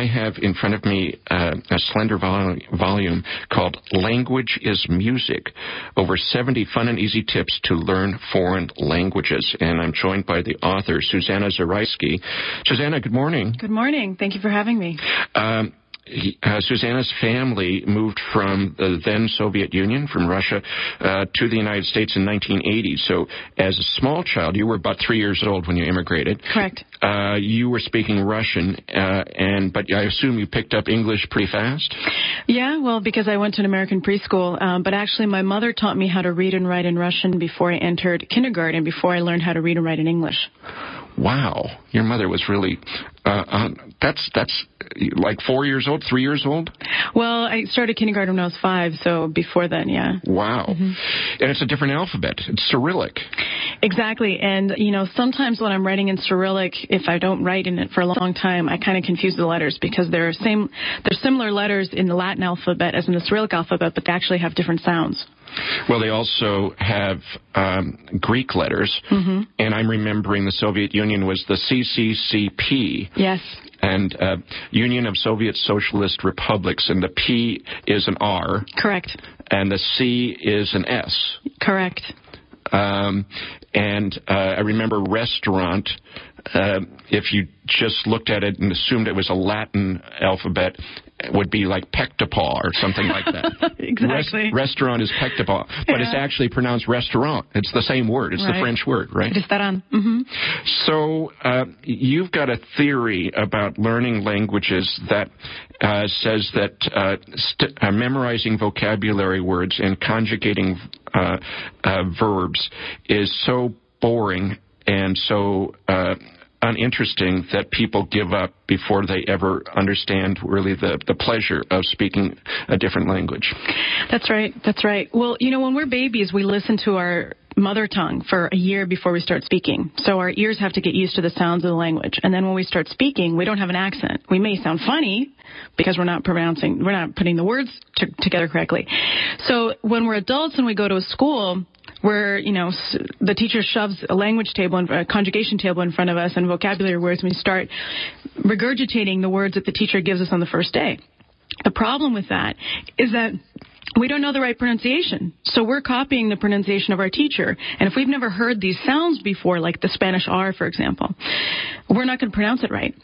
I have in front of me a slender volume called Language is Music, over 70 fun and easy tips to learn foreign languages. And I'm joined by the author, Susanna Zarajski. Susanna, good morning. Good morning. Thank you for having me. Susanna's family moved from the then Soviet Union, from Russia, to the United States in 1980. So as a small child, you were about 3 years old when you immigrated. Correct. You were speaking Russian, but I assume you picked up English pretty fast? Yeah, well, because I went to an American preschool. But actually, my mother taught me how to read and write in Russian before I entered kindergarten, before I learned how to read and write in English. Wow, your mother was really, that's like 4 years old, 3 years old? Well, I started kindergarten when I was 5, so before then, yeah. Wow. Mm-hmm. And it's a different alphabet. It's Cyrillic. Exactly. And, sometimes when I'm writing in Cyrillic, if I don't write in it for a long time, I kind of confuse the letters because there's similar letters in the Latin alphabet as in the Cyrillic alphabet, but they actually have different sounds. Well, they also have Greek letters, mm-hmm. and I'm remembering the Soviet Union was the CCCP. Yes. And Union of Soviet Socialist Republics, and the P is an R. Correct. And the C is an S. Correct. And I remember restaurant, if you just looked at it and assumed it was a Latin alphabet, it would be like pectopau or something like that. Exactly. Restaurant is pectopau, but it's actually pronounced restaurant. It's the same word. It's the French word, right? Restaurant. Mm-hmm. So you've got a theory about learning languages that says that memorizing vocabulary words and conjugating verbs is so boring and so uninteresting that people give up before they ever understand really the pleasure of speaking a different language. That's right. That's right. Well, when we're babies, we listen to our mother tongue for a year before we start speaking. So our ears have to get used to the sounds of the language. And then when we start speaking, we don't have an accent. We may sound funny because we're not putting the words together correctly. So when we're adults and we go to a school where, the teacher shoves a language table and a conjugation table in front of us and vocabulary words, and we start regurgitating the words that the teacher gives us on the first day. The problem with that is that we don't know the right pronunciation. So we're copying the pronunciation of our teacher. And if we've never heard these sounds before, like the Spanish R, for example, we're not going to pronounce it right.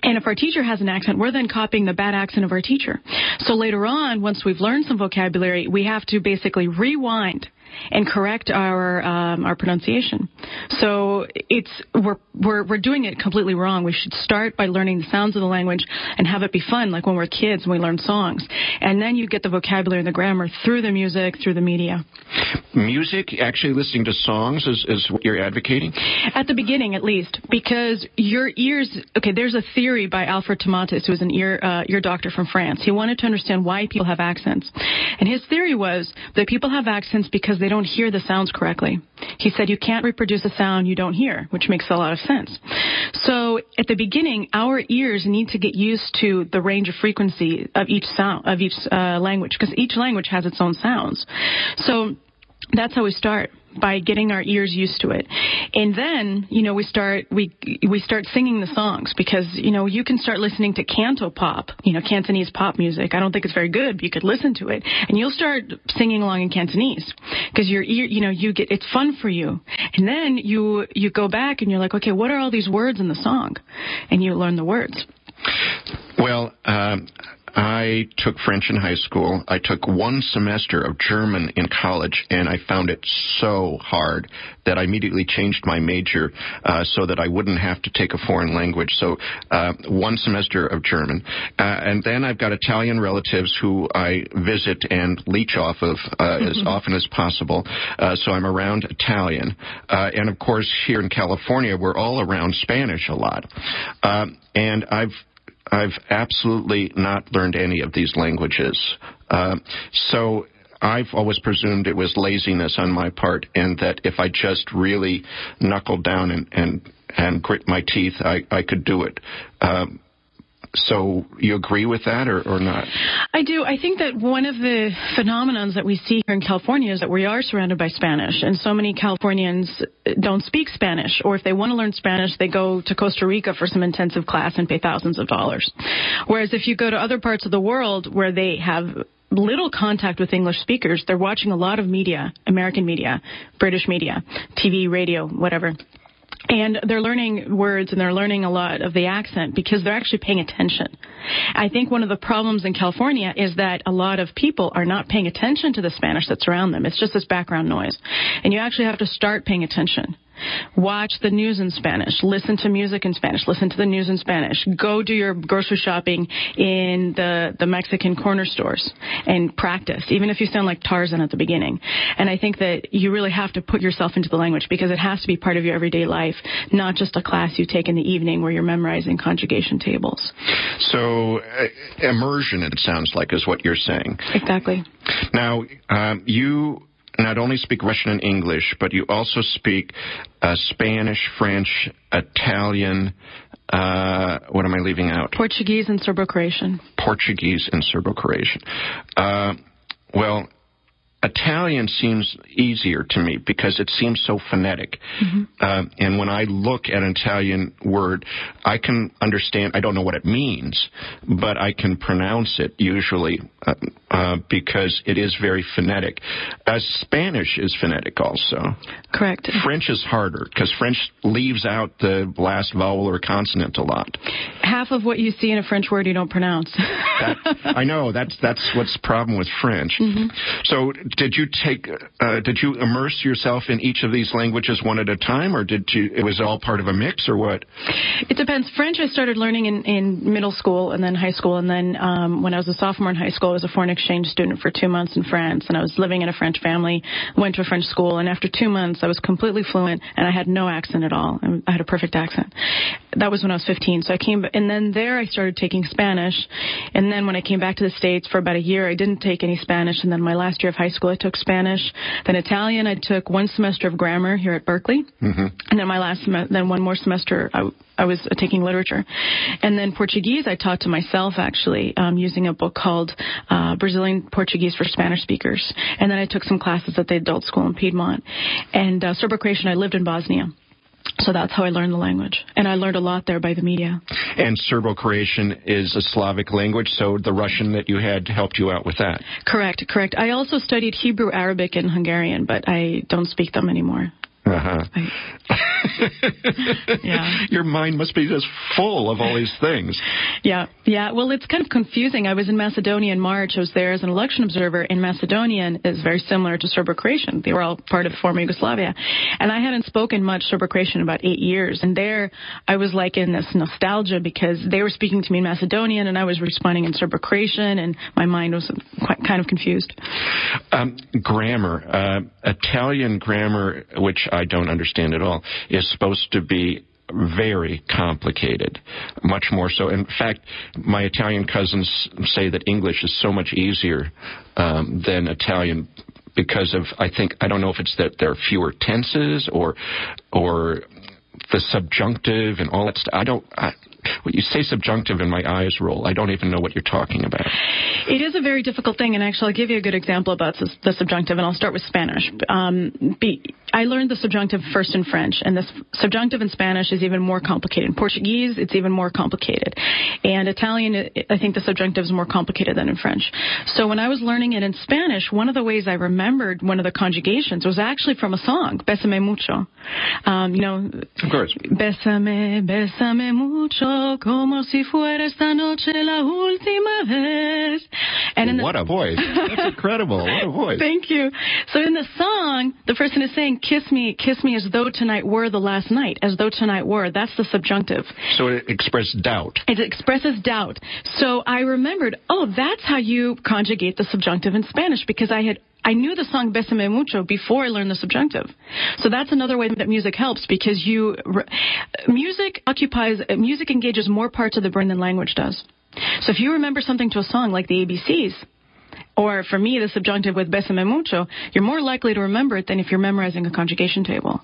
And if our teacher has an accent, we're then copying the bad accent of our teacher. So later on, once we've learned some vocabulary, we have to basically rewind and correct our pronunciation. So we're doing it completely wrong. We should start by learning the sounds of the language and have it be fun, like when we're kids and we learn songs. And then you get the vocabulary and the grammar through the music, through the media. Music, actually listening to songs is what you're advocating? At the beginning, at least, because your ears, there's a theory by Alfred Tomatis, who was an ear doctor from France. He wanted to understand why people have accents. And his theory was that people have accents because they don't hear the sounds correctly. He said you can't reproduce a sound you don't hear, which makes a lot of sense. So at the beginning, our ears need to get used to the range of frequency of each sound, of each language, because each language has its own sounds. So that's how we start, by getting our ears used to it. And then, we start singing the songs, because, you can start listening to canto pop, Cantonese pop music. I don't think it's very good, but you could listen to it and you'll start singing along in Cantonese because your ear, it's fun for you. And then you go back and you're like, okay, what are all these words in the song? And you learn the words. Well, I took French in high school. I took 1 semester of German in college, and I found it so hard that I immediately changed my major so that I wouldn't have to take a foreign language. So 1 semester of German. And then I've got Italian relatives who I visit and leech off of as often as possible. So I'm around Italian. And, of course, here in California, we're all around Spanish a lot. And I've absolutely not learned any of these languages. So I've always presumed it was laziness on my part, and that if I just really knuckled down and grit my teeth, I could do it. So you agree with that or not? I do. I think that one of the phenomenons that we see here in California is that we are surrounded by Spanish, and so many Californians don't speak Spanish, or if they want to learn Spanish, they go to Costa Rica for some intensive class and pay thousands of dollars. Whereas if you go to other parts of the world where they have little contact with English speakers, they're watching a lot of media, American media, British media, TV, radio, whatever. And they're learning words and they're learning a lot of the accent because they're actually paying attention. I think one of the problems in California is that a lot of people are not paying attention to the Spanish that's around them. It's just this background noise. And you actually have to start paying attention. Watch the news in Spanish. Listen to music in Spanish. Listen to the news in Spanish. Go do your grocery shopping in the Mexican corner stores and practice, even if you sound like Tarzan at the beginning. And I think that you really have to put yourself into the language because it has to be part of your everyday life, not just a class you take in the evening where you're memorizing conjugation tables. So immersion, it sounds like, is what you're saying. Exactly. Now, you not only speak Russian and English, but you also speak Spanish, French, Italian, what am I leaving out? Portuguese and Serbo-Croatian. Portuguese and Serbo-Croatian. Well, Italian seems easier to me because it seems so phonetic. Mm-hmm. And when I look at an Italian word, I can understand, I don't know what it means, but I can pronounce it usually because it is very phonetic. Spanish is phonetic also. Correct. French is harder because French leaves out the last vowel or consonant a lot. Half of what you see in a French word you don't pronounce. I know, that's what's the problem with French. Mm-hmm. So did you immerse yourself in each of these languages one at a time, or it was all part of a mix, or what? It depends. French I started learning in middle school and then high school, and then when I was a sophomore in high school, I was a foreign exchange student for 2 months in France, and I was living in a French family, went to a French school, and after 2 months I was completely fluent, and I had no accent at all. I had a perfect accent. That was when I was 15, so I came, and then there I started taking Spanish, and then when I came back to the States for about a year, I didn't take any Spanish, and then my last year of high school I took Spanish, then Italian. I took 1 semester of grammar here at Berkeley, mm-hmm. and then then one more semester I was taking literature. And then Portuguese I taught to myself, actually, using a book called Brazilian Portuguese for Spanish Speakers. And then I took some classes at the adult school in Piedmont. And Serbo-Croatian, I lived in Bosnia. So that's how I learned the language. And I learned a lot there by the media. And Serbo-Croatian is a Slavic language, so the Russian that you had helped you out with that? Correct. I also studied Hebrew, Arabic, and Hungarian, but I don't speak them anymore. Uh-huh. Yeah. Your mind must be just full of all these things. Yeah. Well, it's kind of confusing. I was in Macedonia in March. I was there as an election observer, and Macedonian is very similar to Serbo-Croatian. They were all part of former Yugoslavia. And I hadn't spoken much Serbo-Croatian in about 8 years. And there I was like in this nostalgia because they were speaking to me in Macedonian and I was responding in Serbo-Croatian, and my mind was kind of confused. Grammar. Italian grammar, which I don't understand at all, is supposed to be very complicated, much more so. In fact, my Italian cousins say that English is so much easier than Italian because of, I don't know if it's that there are fewer tenses or the subjunctive and all that stuff. When you say subjunctive and my eyes roll, I don't even know what you're talking about. It is a very difficult thing, and actually I'll give you a good example about the subjunctive, and I'll start with Spanish. I learned the subjunctive first in French, and the subjunctive in Spanish is even more complicated. In Portuguese, it's even more complicated. And Italian, I think the subjunctive is more complicated than in French. So when I was learning it in Spanish, one of the ways I remembered one of the conjugations was actually from a song, Bésame mucho. Of course. Bésame, bésame mucho. Como si fuera esta noche la última vez. And what a voice. That's incredible. What a voice. Thank you. So in the song, the person is saying, kiss me as though tonight were the last night, as though tonight were. That's the subjunctive. So it expresses doubt. It expresses doubt. So I remembered, that's how you conjugate the subjunctive in Spanish, because I knew the song Bésame Mucho before I learned the subjunctive. So that's another way that music helps, because music engages more parts of the brain than language does. So if you remember something to a song like the ABCs, or for me, the subjunctive with Bésame Mucho, you're more likely to remember it than if you're memorizing a conjugation table.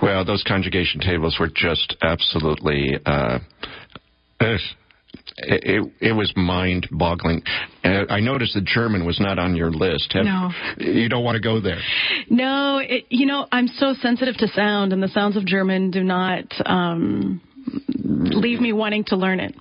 Well, those conjugation tables were just absolutely it was mind-boggling. I noticed that German was not on your list. No. You don't want to go there. No, I'm so sensitive to sound, and the sounds of German do not leave me wanting to learn it.